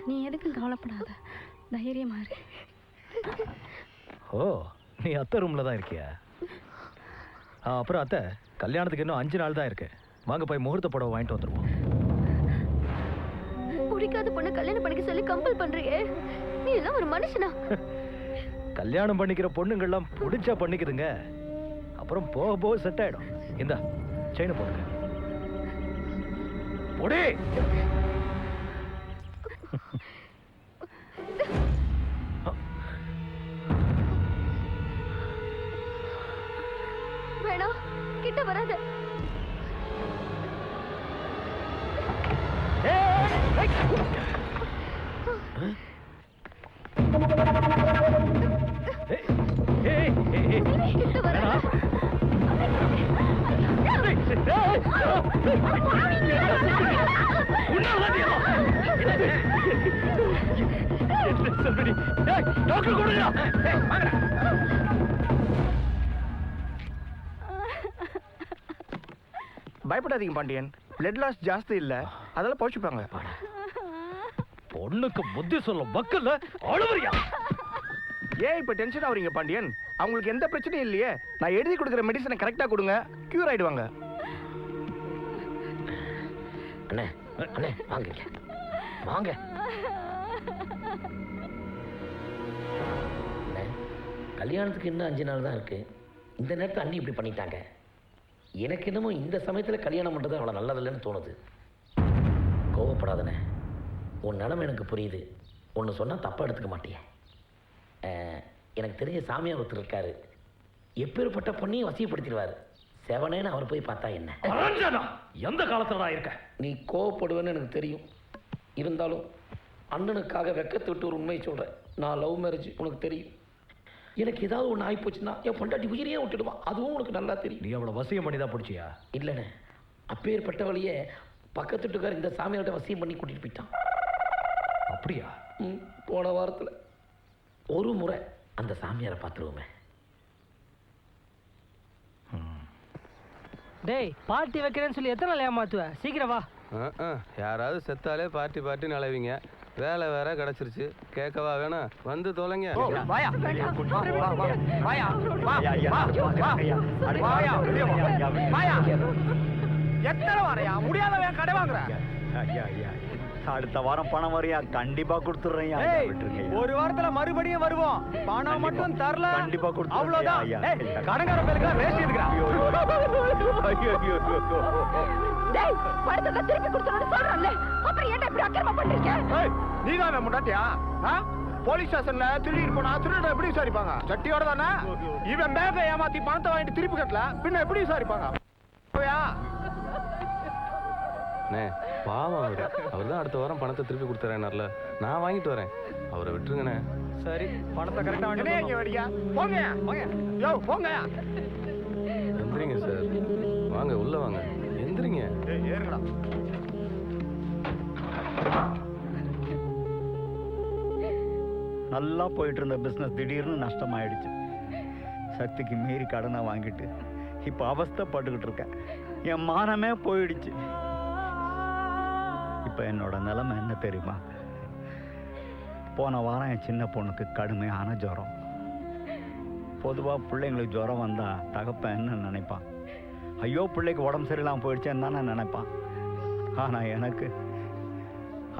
நீ எதுக்கும் கவலைப்படாத, தைரியமா இரு. ஓ, நீ அத்தை ரூம்ல தான் இருக்கியா? அப்புறம் அத்தை, கல்யாணத்துக்கு இன்னும் 5 நாள் தான் இருக்கு. வாங்க போய் முகூர்த்த புடவை வாங்கிட்டு வந்துருவோம். பிடிக்காத பொண்ணு கல்யாணம் பண்ணிக்க சொல்லி கம்பல் பண்றியே, நீ எல்லாம் ஒரு மனுஷனா? கல்யாணம் பண்ணிக்கிற பொண்ணுங்கள்லாம் பிடிச்சா பண்ணிக்குதுங்க, அப்புறம் போக போக செட் ஆயிடும். இந்த செயினை போடுங்க. போடு. வேணாம், கிட்ட வராத. பயப்படாதீங்க பாண்டியன், பிளட் லாஸ் ஜாஸ்தி இல்ல, அதெல்லாம் போச்சுப்பாங்க. பொண்ணுக்கு புத்தி சொல்ல மக்கள் அழுவறியா? ஏன் இப்ப டென்ஷன் ஆவறீங்க பாண்டியன்? அவங்களுக்கு எந்த பிரச்சனையும் இல்லையே. நான் எழுதி கொடுக்குற மெடிசனை கரெக்டா கொடுங்க, கியூர் ஆயிடுவாங்க. அண்ணே அண்ணே வாங்க வாங்க. கல்யாணத்துக்கு இன்னும் 5 நாள் தான் இருக்கு. இந்த நேரத்தை அண்ணி இப்படி பண்ணிட்டாங்க. எனக்கு என்னமோ இந்த சமயத்தில் கல்யாணம் பண்ணுறது அவ்வளோ நல்லதில்லைன்னு தோணுது. கோவப்படாதண்ணே, உன் நிலைமை எனக்கு புரியுது. ஒன்று சொன்னால் தப்பாக எடுத்துக்க மாட்டியே. எனக்கு தெரிஞ்ச சாமியார் ஒருத்தர் இருக்காரு, எப்பேற்பட்ட பொண்ணையும் வசியப்படுத்திடுவார். செவனேன்னு அவர் போய் பார்த்தா என்ன? எந்த காலத்துல இருக்க? நீ கோவப்படுவேன்னு எனக்கு தெரியும். இருந்தாலும் அண்ணனுக்காக வெக்கத்தை விட்டு ஒரு உண்மையை சொல்கிறேன். நான் லவ் மேரேஜ், உனக்கு தெரியும். எனக்கு ஏதாவது ஒன்று ஆகி போச்சுன்னா என் பொண்டாட்டி உயிரியே விட்டுடுவான். அதுவும் உனக்கு நல்லா தெரியும். நீ அவளை வசியம் பண்ணி தான் பிடிச்சியா? இல்லைண்ணே, அப்பேற்பட்டவளையே பக்கத்து வீட்டுக்கார் இந்த சாமியார்கிட்ட வசியம் பண்ணி கூட்டிகிட்டு போயிட்டான். அப்படியா? போன வாரத்தில் ஒரு முறை அந்த சாமியாரை பார்த்துருவோமே. டேய், பார்ட்டி வைக்கிறேன்னு சொல்லி எத்தனை நாள் ஏமாத்துவ? சீக்கிரம் வா. யாராவது செத்தாலே பார்ட்டி நிலவிங்க. வேலை வேற கிடைச்சிருச்சு, கேட்கவா வேணாம்? வந்து தொலைங்க. எத்தனை வாரையா முடியாதவன் கடை வாங்குற? அடுத்த வாரம் பணம் வரையா? கண்டிப்பா கொடுத்துறேன். ஒரு வாரத்துல மறுபடியும் வருவோம். பணம் மட்டும் தரல கண்டிப்பா கொடுத்து. அவ்வளவுதான். கடங்கார பேருக்கு வேஸ்ட் எடுக்கிறான். டேய், பணத்தை திருப்பி கொடுத்துறேன்னு சொல்றேன்ல, அப்புறம் என்ன இப்படி அக்கிரமம் பண்றீங்க? நீதான் முண்டாட்டியா? போலீஸ் ஸ்டேஷன்ல திருடிட்டு போனா திருட எப்படி விசாரிப்பாங்க? சட்டியோட தானே. இவன் பேங்க ஏமாத்தி பணத்தை வாங்கிட்டு திருப்பி கட்டல, பின்ன எப்படி விசாரிப்பாங்க? பாவம் அவரு. அவர் தான் அடுத்த வாரம் பணத்தை திருப்பி கொடுத்துறேன்னார்ல, நான் வாங்கிட்டு வரேன். அவரை விட்டுருங்கண்ணே. சரி, பணத்தை கரெக்டா வாங்கிட்டு போங்க. யோ போங்க. எந்திரிங்க சார், வாங்க உள்ள வாங்க. எந்திரிங்க. ஏறுங்கடா. நல்லா போயிட்டு இருந்த பிசினஸ் திடீர்னு நஷ்டமாயிடுச்சு. சக்திக்கு மீறி கடனை வாங்கிட்டு இப்ப அவஸ்தைப்பட்டுக்கிட்டு இருக்கேன். என் மானமே போயிடுச்சு. இப்ப என்னோட நிலைமை என்ன தெரியுமா? போன வாரம் என் சின்ன பொண்ணுக்கு கடுமையான ஜுரம். பொதுவா பிள்ளைங்களுக்கு ஜுரம் வந்தா தகப்பன் என்ன நினைப்பான்? ஐயோ, பிள்ளைக்கு உடம்பு சரியில்லாம போயிடுச்சேன்னு தானே நினைப்பான். ஆனா எனக்கு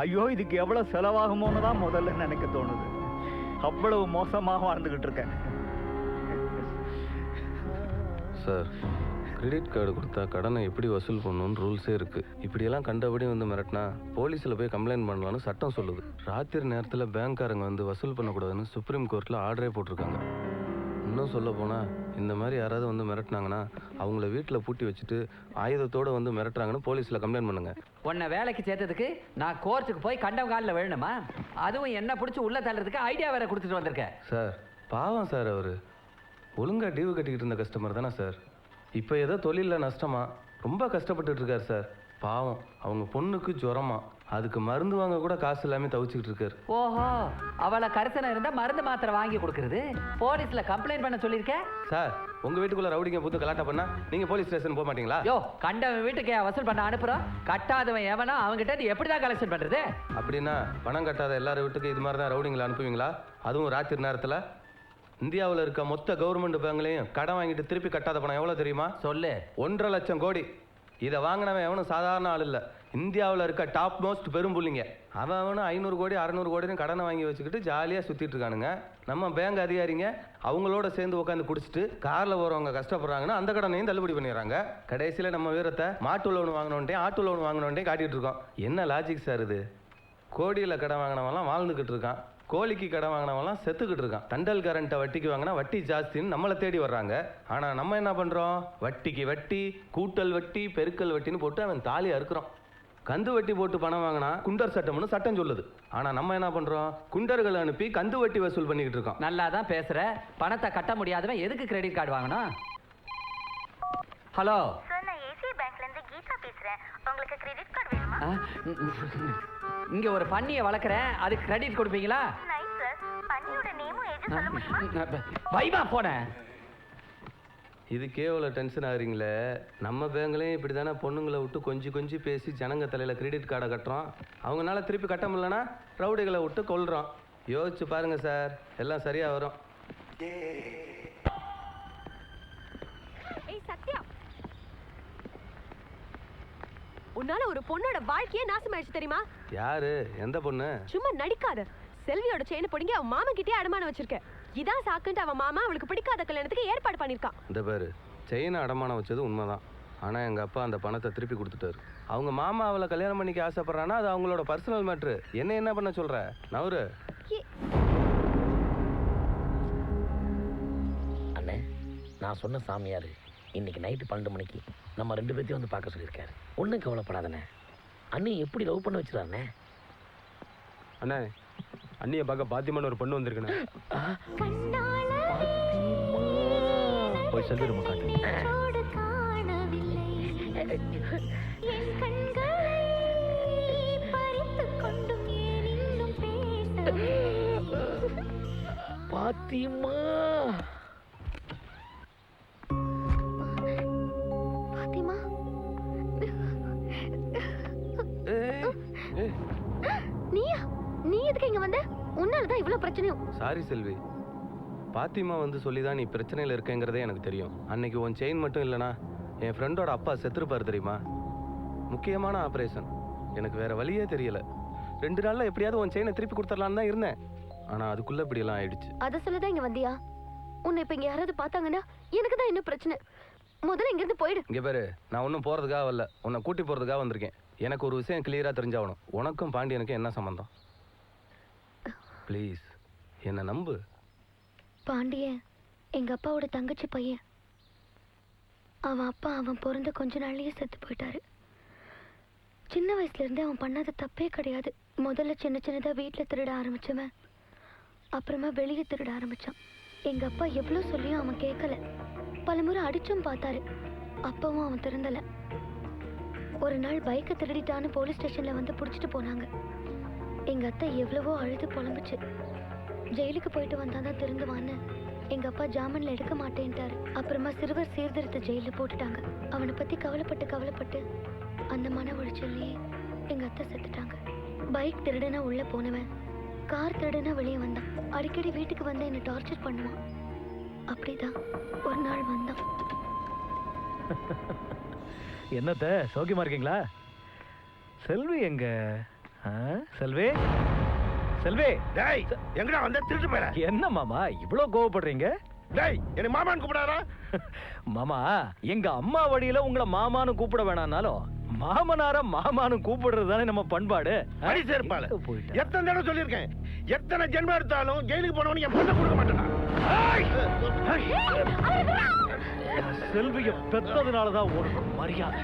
ஐயோ, இதுக்கு எவ்வளவு செலவாகுமோன்னு தான் முதல்ல நினைக்க தோணுது. அவ்வளவு மோசமாக வாழ்ந்துகிட்டு இருக்கேன். சார், கிரெடிட் கார்டு கொடுத்தா கடனை எப்படி வசூல் பண்ணணும்னு ரூல்ஸே இருக்குது. இப்படியெல்லாம் கண்டபடி வந்து மிரட்டினா போலீஸில் போய் கம்ப்ளைண்ட் பண்ணலான்னு சட்டம் சொல்லுது. ராத்திரி நேரத்தில் பேங்க்காரங்க வந்து வசூல் பண்ணக்கூடாதுன்னு சுப்ரீம் கோர்ட்டில் ஆர்டரே போட்டிருக்காங்க. இன்னும் சொல்ல போனால் இந்த மாதிரி யாராவது வந்து மிரட்டினாங்கன்னா அவங்கள வீட்டில் பூட்டி வச்சுட்டு ஆயுதத்தோடு வந்து மிரட்டுறாங்கன்னு போலீஸில் கம்ப்ளைண்ட் பண்ணுங்க. உன்னை வேலைக்கு சேர்த்ததுக்கு நான் கோர்ட்டுக்கு போய் கண்டம் காலில் விழணுமா? அதுவும் என்ன பிடிச்சி உள்ள தள்ளுறதுக்கு ஐடியா வேற கொடுத்துட்டு வந்திருக்கேன். சார் பாவம் சார், அவர் ஒழுங்காக டியூ கட்டிக்கிட்டு இருந்த கஸ்டமர் தானே சார். இப்போ ஏதோ தொழிலில் நஷ்டமா ரொம்ப கஷ்டப்பட்டுட்டு இருக்கார் சார். பாவம், அவங்க பொண்ணுக்கு ஜுரமா, அதுக்கு மருந்து வாங்க கூட காசு எல்லாமே தவிச்சுக்கிட்டு இருக்காரு. ஓஹோ, அவளை கரிசனை இருந்தால் மருந்து மாத்திரை வாங்கி கொடுக்கறது. போலீஸில் கம்ப்ளைண்ட் பண்ண சொல்லியிருக்கேன் சார். உங்க வீட்டுக்குள்ள ரவுடிங்க புத்து கலாட்டா பண்ணா நீங்க போலீஸ் ஸ்டேஷன் போக மாட்டீங்களா? யோ கண்டவன் வீட்டுக்கு வசூல் பண்ண அனுப்புறோம், கட்டாதவன் எவனோ அவங்ககிட்ட நீ எப்படிதான் கலெக்ஷன் பண்றது? அப்படின்னா பணம் கட்டாத எல்லாரும் வீட்டுக்கு இது மாதிரி தான் ரவுடிங்களை அனுப்புவீங்களா? அதுவும் ராத்திரி நேரத்துல? இந்தியாவில் இருக்க மொத்த கவர்மெண்ட் பேங்க்லையும் கடன் வாங்கிட்டு திருப்பி கட்டாத பணம் எவ்வளவு தெரியுமா? சொல்லு. 1.5 லட்சம் கோடி. இதை வாங்கினவன் எவனும் சாதாரண ஆள் இல்லை. இந்தியாவில் இருக்க டாப் மோஸ்ட் பெரும் புள்ளிங்க. அவனும் 500 கோடி 600 கோடின்னு கடனை வாங்கி வச்சுக்கிட்டு ஜாலியாக சுற்றிட்டு இருக்கானுங்க. நம்ம பேங்க் அதிகாரிங்க அவங்களோட சேர்ந்து உட்காந்து குடிச்சிட்டு காரில் போகிறவங்க கஷ்டப்படுறாங்கன்னா அந்த கடனையும் தள்ளுபடி பண்ணிடுறாங்க. கடைசியில் நம்ம வீரத்தை மாட்டு லோன் வாங்கினோன்ட்டே ஆட்டு லோன் வாங்கினோன்ட்டே காட்டிகிட்டு இருக்கோம். என்ன லாஜிக் சார் இது? கோடியில் கடன் வாங்கினவெல்லாம் வாழ்ந்துக்கிட்டு இருக்கான், கோழிக்கு கடன் வாங்கினவெல்லாம் செத்துக்கிட்டு இருக்கான். தண்டல் கரண்ட்டை வட்டிக்கு வாங்கினா வட்டி ஜாஸ்தின்னு நம்மளை தேடி வர்றாங்க. ஆனால் நம்ம என்ன பண்ணுறோம்? வட்டிக்கு வட்டி, கூட்டல் வட்டி, பெருக்கல் வட்டின்னு போட்டு அவன் தாலியாக இருக்கிறோம். கந்து வட்டி போட்டு பணம் வாங்கினா குண்டர் சட்டம்னு சட்டம் சொல்லுது. ஆனால் நம்ம என்ன பண்ணுறோம்? குண்டர்களை அனுப்பி கந்து வட்டி வசூல் பண்ணிக்கிட்டு இருக்கோம். நல்லா தான் பேசுகிற. பணத்தை கட்ட முடியாதவன் எதுக்கு கிரெடிட் கார்டு வாங்கணும்? ஹலோ சார், நான் ஏசிஐ பேங்க்லேருந்து கீதா பேசுகிறேன். உங்களுக்கு கிரெடிட் கார்டு வேணுமா? இங்கே ஒரு பன்னியை வளர்க்குறேன், அதுக்கு கிரெடிட் கொடுப்பீங்களா? Nice sir. பன்னியோட நேமும் ஏஜும் சொல்ல முடியுமா? வைவா போனேன். இதுக்கே இவ்வளோ டென்ஷன் ஆகுறீங்களே. நம்ம பேங்க்லேயும் இப்படி தானே பொண்ணுங்களை விட்டு கொஞ்சி பேசி ஜனங்க தலையில் கிரெடிட் கார்டை கட்டுறோம். அவங்களால திருப்பி கட்ட முடியலன்னா ரவுடிகளை விட்டு கொள்கிறோம். யோசிச்சு பாருங்க சார், எல்லாம் சரியாக வரும். ஏய் சத்யா, உன்னால ஒரு பொண்ணோட வாழ்க்கையே நாசமாயிடுச்சு தெரியுமா? யாரு? எந்த பொண்ணு? சும்மா நடிக்காத. செல்வியோட செயினை பிடிங்க அவன் மாமா கிட்டே அடமானம் வச்சிருக்க. இதான் சாக்குன்ட்டு அவன் மாமா அவளுக்கு பிடிக்காத கல்யாணத்துக்கு ஏற்பாடு பண்ணிருக்கான். இந்த பேரு செயினை அடமானம் வச்சது உண்மைதான். ஆனால் எங்கள் அப்பா அந்த பணத்தை திருப்பி கொடுத்துட்டாரு. அவங்க மாமா அவளை கல்யாணம் பண்ணிக்க ஆசைப்படுறான்னா அது அவங்களோட பர்சனல் மேட்ரு. என்ன பண்ண சொல்ற? நவரு. அண்ணே, நான் சொன்ன சாமியார் இன்னைக்கு நைட்டு 12 மணிக்கு நம்ம 2 பேர்த்தையும் வந்து பார்க்க சொல்லியிருக்காரு. ஒன்றும் கவலைப்படாதண்ணே. அண்ணி எப்படி லவ் பண்ண வச்சுறாண்ணே? அண்ணே, அண்ணியை பார்க்க பாத்தியமான ஒரு பொண்ணு வந்திருக்கண்ணே. போய் செல்வி ரூம் காட்டு. பாத்தியம்மா, பாத்திமா, நீயா? நீ எதுக்கு இங்க வந்த? உன்னாலதான் இவ்வளவு பிரச்சனையும். சாரி செல்வி, பாத்திமா வந்து சொல்லி தான் நீ பிரச்சனையில் இருக்கேங்கிறதே எனக்கு தெரியும். அன்னைக்கு உன் செயின் மட்டும் இல்லைனா என் ஃப்ரெண்டோட அப்பா செத்துருப்பாரு தெரியுமா? முக்கியமான ஆப்ரேஷன். எனக்கு வேற வழியே தெரியல. 2 நாள்ல எப்படியாவது உன் செயினை திருப்பி கொடுத்துடலான்னு தான் இருந்தேன். ஆனால் அதுக்குள்ள இப்படியெல்லாம் ஆயிடுச்சு. அதை சொல்லதான் இங்க வந்தியா? உன்னை இப்ப இங்க யாராவது பார்த்தாங்கன்னா எனக்கு தான் இன்னும் பிரச்சனை. முதல்ல இங்கிருந்து போயிடு. இங்கே பேரு, நான் ஒன்றும் போகிறதுக்காக வரல, உன்னை கூட்டி போகிறதுக்காக வந்திருக்கேன். எனக்கு ஒரு விஷயம் கிளியராக தெரிஞ்சாகணும். உனக்கும் பாண்டியனுக்கும் என்ன சம்பந்தம்? ப்ளீஸ் என்னை நம்பு. பாண்டியன் எங்க அப்பாவோட தங்கச்சி பையன். அவன் அப்பா அவன் பிறந்த கொஞ்ச நாள்லயே செத்து போயிட்டாரு. சின்ன வயசுல இருந்து அவன் பண்ணாத தப்பே கிடையாது. முதல்ல சின்னதா வீட்டில் திருட ஆரம்பிச்சவன் அப்புறமா வெளியே திருட ஆரம்பிச்சான். எங்க அப்பா எவ்வளவு சொல்லியும் அவன் கேட்கல. பலமுறை அடிச்சும் பார்த்தாரு, அப்பவும் அவன் திருந்தல. ஒரு நாள் பைக்கை திருடிட்டான்னு போலீஸ் ஸ்டேஷன்ல வந்து பிடிச்சிட்டு போனாங்க. எங்க அத்தை எவ்வளவோ அழுது புலம்புச்சு. ஜெயிலுக்கு போயிட்டு வந்தாதான் திருந்துவான்னு எங்க அப்பா ஜாமீன்ல எடுக்க மாட்டேன்ட்டாரு. அப்புறமா சிறுவர் சீர்திருத்த ஜெயில போட்டுட்டாங்க. அவனை பத்தி கவலைப்பட்டு அந்த மன உளைச்சல்லையே எங்க அத்தை செத்துட்டாங்க. பைக் திருடனா உள்ள போனவன் கார் திருடனா வெளியே வந்தான். அடிக்கடி வீட்டுக்கு வந்து என்னை டார்ச்சர் பண்ணுவான். அப்படிதான் ஒரு நாள் வந்தான். என்னத்த சௌக்கியமா இருக்கீங்களா? செல்வி எங்க? செல்வி, செல்வி. டேய், எங்கடா வந்த? திருட்டு போற. என்ன மாமா இவ்வளவு கோவப்படுறீங்க? டேய், என்ன மாமான்னு கூப்பிடாரா? மாமா, எங்க அம்மா வழியில உங்களை மாமான்னு கூப்பிட வேணாம்னாலும் மாமனார மாமான்னு கூப்பிடுறது தானே நம்ம பண்பாடு. அடி சேர்ப்பால எத்தனை தடவை சொல்லியிருக்கேன், எத்தனை ஜென்மம் எடுத்தாலும் ஜெயிலுக்கு போனவனுக்கு என் பொண்ணை கொடுக்க மாட்டேனா? செல்விய பெற்றதுனாலதான் உனக்கு மரியாதை.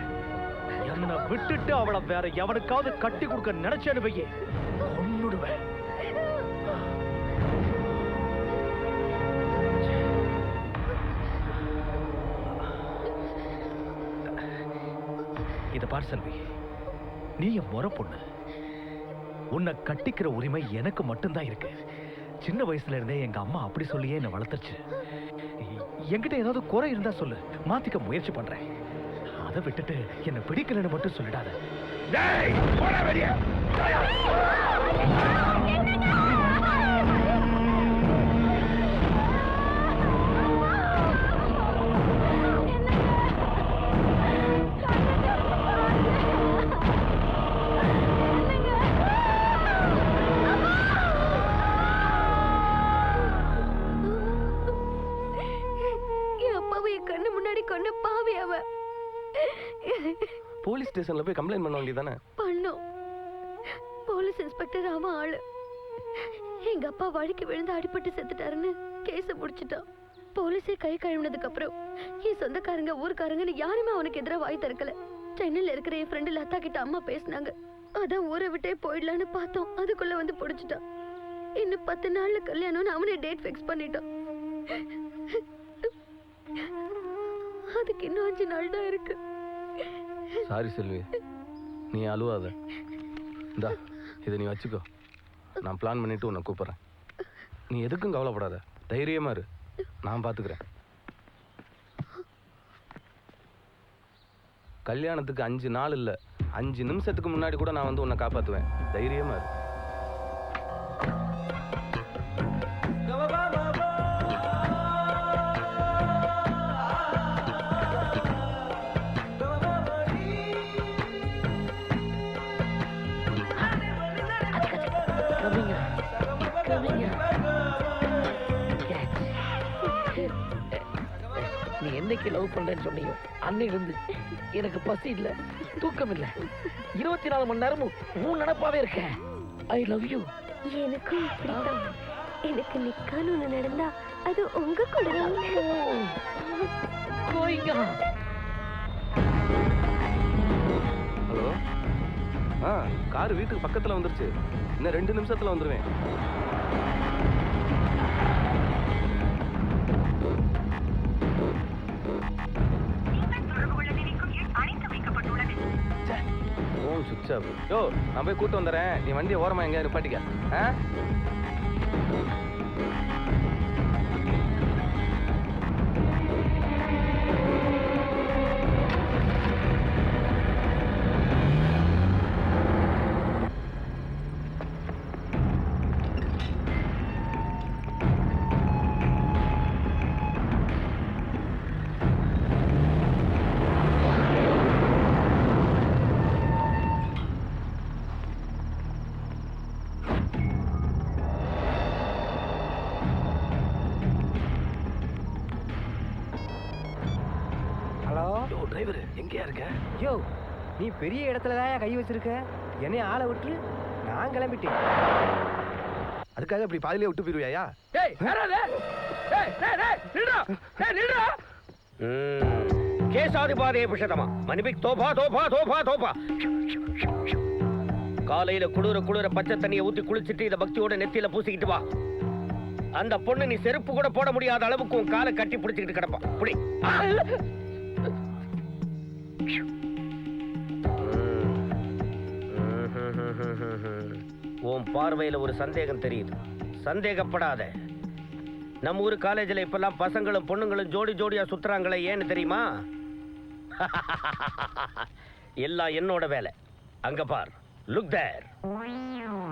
என்ன விட்டுட்டு அவளை வேற எவனுக்காவது கட்டி கொடுக்க நினைச்சேன்னு வையே, கொன்னுடுவேன். இத பார் செல்வி, நீ என் முறை பொண்ணு. உன்னை கட்டிக்கிற உரிமை எனக்கு மட்டும்தான் இருக்கு. சின்ன வயசுல இருந்தே எங்க அம்மா அப்படி சொல்லியே என்னை வளர்த்துச்சு. என்கிட்ட ஏதாவது குறை இருந்தா சொல்லு, மாத்திக்க முயற்சி பண்றேன். அதை விட்டுட்டு என்னை பிடிக்கலன்னு மட்டும் சொல்லிடாத. போலீஸ் ஸ்டேஷன்ல போய் கம்ப்ளைண்ட் பண்ண வேண்டியதானே? பண்ணோம். போலீஸ் இன்ஸ்பெக்டர் அவன் ஆளு. எங்க அப்பா வழிக்கு விழுந்து அடிபட்டு செத்துட்டாருன்னு கேஸ முடிச்சிட்டான். போலீஸே கை கழுவினதுக்கு அப்புறம் என் சொந்தக்காரங்க ஊருக்காரங்கன்னு யாருமே அவனுக்கு எதிராக வாய் திறக்கல. சென்னையில இருக்கிற என் ஃப்ரெண்டு லதா கிட்ட அம்மா பேசினாங்க. அதான் ஊரை விட்டே போயிடலான்னு பார்த்தோம். அதுக்குள்ள வந்து பிடிச்சிட்டான். இன்னும் 10 நாள்ல கல்யாணம்னு அவனே டேட் ஃபிக்ஸ் பண்ணிட்டான். அதுக்கு இன்னும் 5 நாள் தான் இருக்கு. சாரி செல்வி, நீ அழுவாத. இந்தா இதை நீ வச்சுக்கோ. நான் பிளான் பண்ணிட்டு உன்னை கூப்பிட்றேன். நீ எதுக்கும் கவலைப்படாத, தைரியமா இரு, நான் பார்த்துக்கிறேன். கல்யாணத்துக்கு 5 நாள் இல்லை, 5 நிமிஷத்துக்கு முன்னாடி கூட நான் வந்து உன்னை காப்பாற்றுவேன். தைரியமா இரு. நீ என்னைக்கு லவ் பண்றேன்னு சொன்னியோ அன்னையிலிருந்து எனக்கு பசி இல்ல, தூக்கம் இல்ல. 24 மணி நேரமும் உன் நினைப்பாவே இருக்கேன். I love you. எனக்கும் இப்படித்தான். எனக்கு நிக்கான்னு ஒண்ணு நடந்தா அது உங்க கூட தான். ஹலோ, கார் வீட்டுக்கு பக்கத்துல வந்துருச்சு. இன்னும் 2 நிமிஷத்துல வந்துருவேன். ஃபோன் சுவிட்ச் ஆஃப். யோ, நான் போய் கூட்டு வந்துடுறேன். நீ வண்டியை ஓரமா எங்கேயா நிப்பாட்டிக்க. எங்கேயா இருக்க? யோ, நீ பெரிய இடத்துல தான் கை வச்சிருக்க. என்னைய ஆளை விட்டு நான் கிளம்பிட்டேன். அதுக்காக இப்படி பாதிலே விட்டு போயிருவியா? கேசாதிபாதே புஷதமா மணிபிக் தோபா தோபா தோபா தோபா. காலையில குளிர பச்சை தண்ணியை ஊத்தி குளிச்சுட்டு இத பக்தியோட நெத்தியில பூசிக்கிட்டு வா. அந்த பொண்ணு நீ செருப்பு கூட போட முடியாத அளவுக்கு உன் காலை கட்டி பிடிச்சிக்கிட்டு கிடப்பா. புடி. உன் பார்வையில ஒரு சந்தேகம் தெரியுது. சந்தேகப்படாத. நம்ம ஊர் காலேஜில் இப்பெல்லாம் பசங்களும் பொண்ணுங்களும் ஜோடி ஜோடியா சுத்துறாங்களே, ஏன்னு தெரியுமா? எல்லாம் என்னோட வேலை. அங்க பார், லுக் தேர்.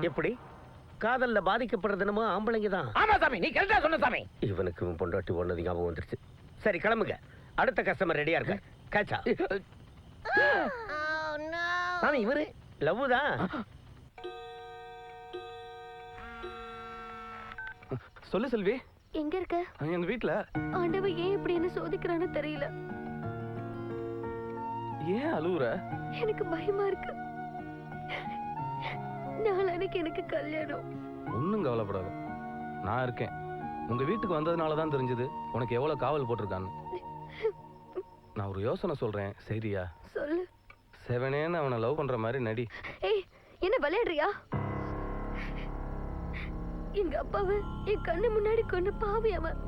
எப்படி காதல்ல பாதிக்கப்படுறது நம்ம ஆம்பளைங்க தான். ஆமா சாமி, நீ கரெக்டா சொன்ன சாமி. இவனுக்கு பொண்டாட்டி ஒன்னது ஞாபகம் வந்துருச்சு. சரி கிளம்புங்க, அடுத்த கஸ்டமர் ரெடியா இருக்க. கேட்சா. சாமி இவரு லவ் தான். சொல்லு செல்வி. எங்க இருக்க? எங்க வீட்ல. ஆண்டவன் ஏன் இப்படி என்ன சோதிக்கிறான்னு தெரியல. ஏன் அழுவுற? எனக்கு பயமா இருக்கு. நாளைக்கு எனக்கு கல்யாணம். ஒன்னும் கவலைப்படாத, நான் இருக்கேன். உங்க வீட்டுக்கு வந்ததுனால தான் தெரிஞ்சது உனக்கு எவ்வளவு காவல் போட்டிருக்கான்னு. நான் ஒரு யோசனை சொல்றேன், சரியா? சொல்லு. செவனேன்னு அவனை லவ் பண்ற மாதிரி நடி. ஏய், என்ன விளையாடுறியா? எங்க அப்பாவை என் கண்ணு முன்னாடி கொண்டு பாவி அவன்.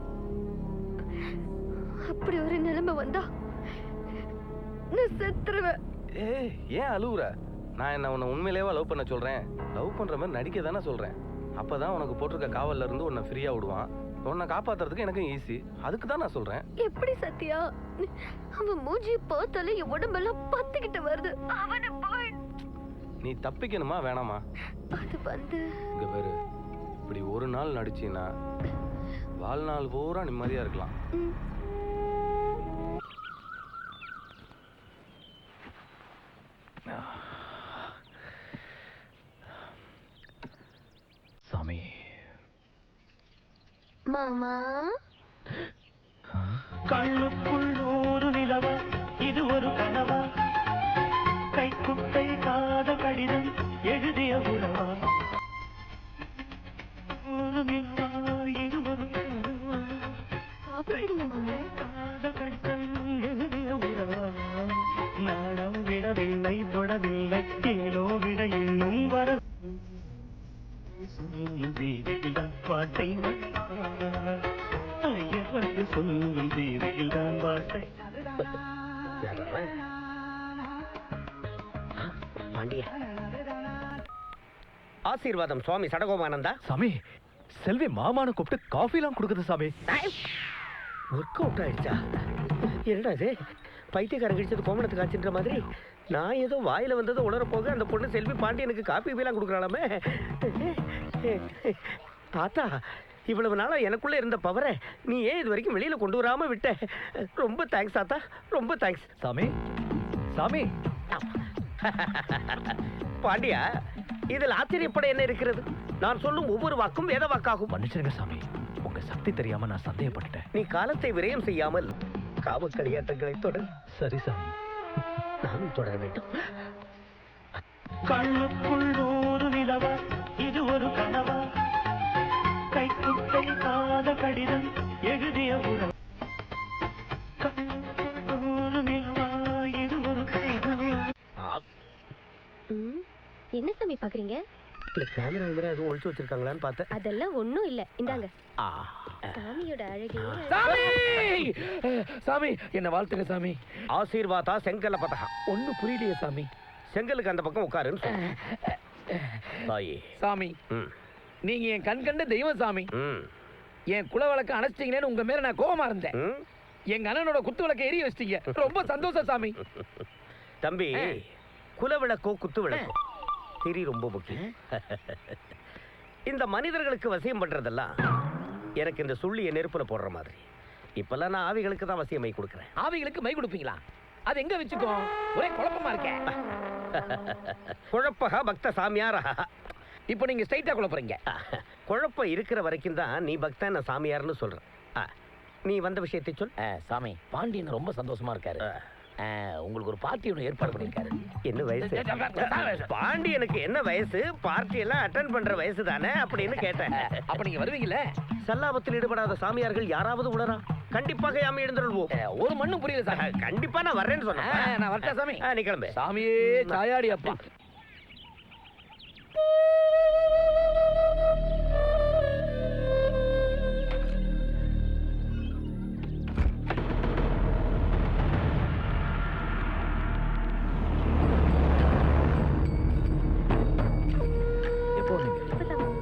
அப்படி ஒரு நிலைமை வந்தா நான் செத்துருவேன். ஏய், ஏன் அழுவுற? நான் என்ன உன்னை உண்மையிலேவா லவ் பண்ண சொல்றேன்? லவ் பண்ற மாதிரி நடிக்க தானே சொல்றேன். அப்பதான் உனக்கு போட்டிருக்க காவல்ல இருந்து உன்னை ஃப்ரீயா விடுவான். உன்னை காப்பாத்துறதுக்கு எனக்கும் ஈஸி. அதுக்கு தான் நான் சொல்றேன். எப்படி சத்யா? அவன் மூஞ்சி பார்த்தாலே என் உடம்பெல்லாம் பத்திக்கிட்டு வருது. அவனை போய் நீ தப்பிக்கணுமா வேணாமா? அது வந்து இங்க பேரு இப்படி ஒரு நாள் நடிச்சீன்னா வாழ்நாள் பூரா நிம்மதியா இருக்கலாம். சாமி. மாமா கண்ணுக்குள் ஒரு நிலவா, இது ஒரு கனவா, கைக்குட்டை காத கடிதம் எழுதிய உறவா, ஒரு நிலவா, இது ஒரு கனவா, காத கடிதம் எழுதிய உறவா, நாடம் விடவில்லை தொடவில்லை ஏனோ விட இன்னும் வர பாட்டை ஐயர் சொல்லும் தேவையில் தான் பாட்டை. பாண்டிய ஆசீர்வாதம் சுவாமி சடகோமானந்தா. சாமி, செல்வி மாமானு கூப்பிட்டு காஃபிலாம் கொடுக்குது சாமி. ஒர்க் அவுட் ஆயிடுச்சா? என்னடா இது பைத்தியக்காரன் கடிச்சது கோமணத்துக்கு ஆச்சுன்ற மாதிரி. நான் ஏதோ வாயில வந்தது உணர போக அந்த பொண்ணு செல்வி பாண்டியனுக்கு காப்பி பீலாம் கொடுக்குறாளாமே. தாத்தா, இவ்வளவு நாளா எனக்குள்ள இருந்த பவரை நீ ஏன் இது வரைக்கும் வெளியில கொண்டு வராம விட்ட? ரொம்ப தேங்க்ஸ் தாத்தா, ரொம்ப தேங்க்ஸ். சாமி சாமி. பாண்டியா, இதில் ஆச்சரியப்பட என்ன இருக்கிறது? நான் சொல்லும் ஒவ்வொரு வாக்கும் வேத வாக்காகும். மன்னிச்சிருங்க சாமி, உங்க சக்தி தெரியாம நான் சந்தேகப்பட்டுட்டேன். நீ காலத்தை விரயம் செய்யாமல் காவல் களியாட்டங்களை தொடர். சரி சாமி, நானும் தொடர வேண்டும். கண்ணுக்குள் ஒரு நிலவா, இது ஒரு கனவா, கைக்குட்டை காத கடிதம் எழுதிய உறவா, ஒரு நிலவா, இது ஒரு கனவா. என்ன சாமி பாக்குறீங்க? கேமரா எதுவும் ஒழிச்சு வச்சிருக்காங்களான்னு பார்த்தேன். அதெல்லாம் ஒண்ணும் இல்ல. இந்தாங்க. சாமியோட அழகே. சாமி சாமி, என்ன வாழ்த்துங்க சாமி. ஆசீர்வாதா செங்கல்ல பதகா. ஒன்னும் புரியலையே சாமி. செங்கலுக்கு அந்த பக்கம் உட்காருன்னு சொன்னேன். தாயே சாமி, நீங்க என் கண் கண்ட தெய்வம் சாமி. என் குல வழக்க அணைச்சிட்டீங்கன்னு உங்க மேல நான் கோபமா இருந்தேன். எங்க அண்ணனோட குத்து விளக்க எரிய வச்சிட்டீங்க. ரொம்ப சந்தோஷம் சாமி. தம்பி, குல விளக்கோ குத்து விளக்கோ திரி ரொம்ப முக்கியம். இந்த மனிதர்களுக்கு வசியம் பண்றதெல்லாம் எனக்கு இந்த சுள்ளிய நெருப்புல போடுற மாதிரி. இப்பெல்லாம் நான் ஆவிகளுக்கு தான் வசியம் மை கொடுக்குறேன். ஆவிகளுக்கு மை கொடுப்பீங்களா? அது எங்க வச்சுக்கோ? ஒரே குழப்பமா இருக்கேன். குழப்பக பக்த சாமியாரா. இப்போ நீங்க ஸ்ட்ரைட்டா குழப்பறீங்க. குழப்பம் இருக்கிற வரைக்கும் தான் நீ பக்தன் நான் சாமியார்னு சொல்றேன். நீ வந்த விஷயத்தை சொல். சாமி, பாண்டியன் ரொம்ப சந்தோஷமா இருக்காரு. உங்களுக்கு ஒரு பார்ட்டி ஒன்று ஏற்பாடு பண்ணியிருக்காரு. என்ன வயசு? பாண்டியனுக்கு என்ன வயசு? பார்ட்டி எல்லாம் அட்டெண்ட் பண்ற வயசு தானே அப்படின்னு கேட்டேன். அப்ப நீங்க வருவீங்கல்ல? சல்லாபத்தில் ஈடுபடாத சாமியார்கள் யாராவது உணரா? கண்டிப்பாக யாமி எழுந்துருவோம். ஒரு மண்ணும் புரியல சார். கண்டிப்பா நான் வர்றேன்னு சொன்னேன். நான் வரட்டா சாமி? நீ கிளம்பு. சாமியே சாயாடி அப்பா.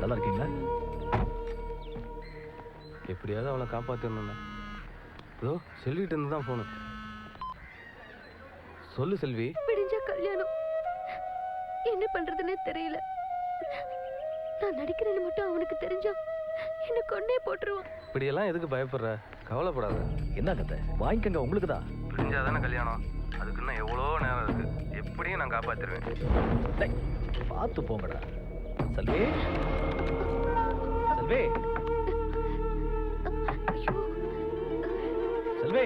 நல்லா இருக்கீங்களா? எப்படியாவது அவளை காப்பாற்றணும்னா இதோ செல்விட்டு இருந்து தான் போகணும். சொல்லு செல்வி. விடிஞ்ச கல்யாணம். என்ன பண்றதுன்னே தெரியல. நான் நடிக்கிறேன்னு மட்டும் அவனுக்கு தெரிஞ்சா என்ன கொன்னே போட்டுருவான். இப்படியெல்லாம் எதுக்கு பயப்படுற? கவலைப்படாத. என்ன கதை? வாங்கிக்கங்க, உங்களுக்கு தான். விடிஞ்சாதானே கல்யாணம். அதுக்கு இன்னும் எவ்வளோ நேரம் இருக்கு. எப்படியும் நான் காப்பாற்றிடுவேன். பார்த்து போங்கடா. செல்வி, செல்வி, செல்வி.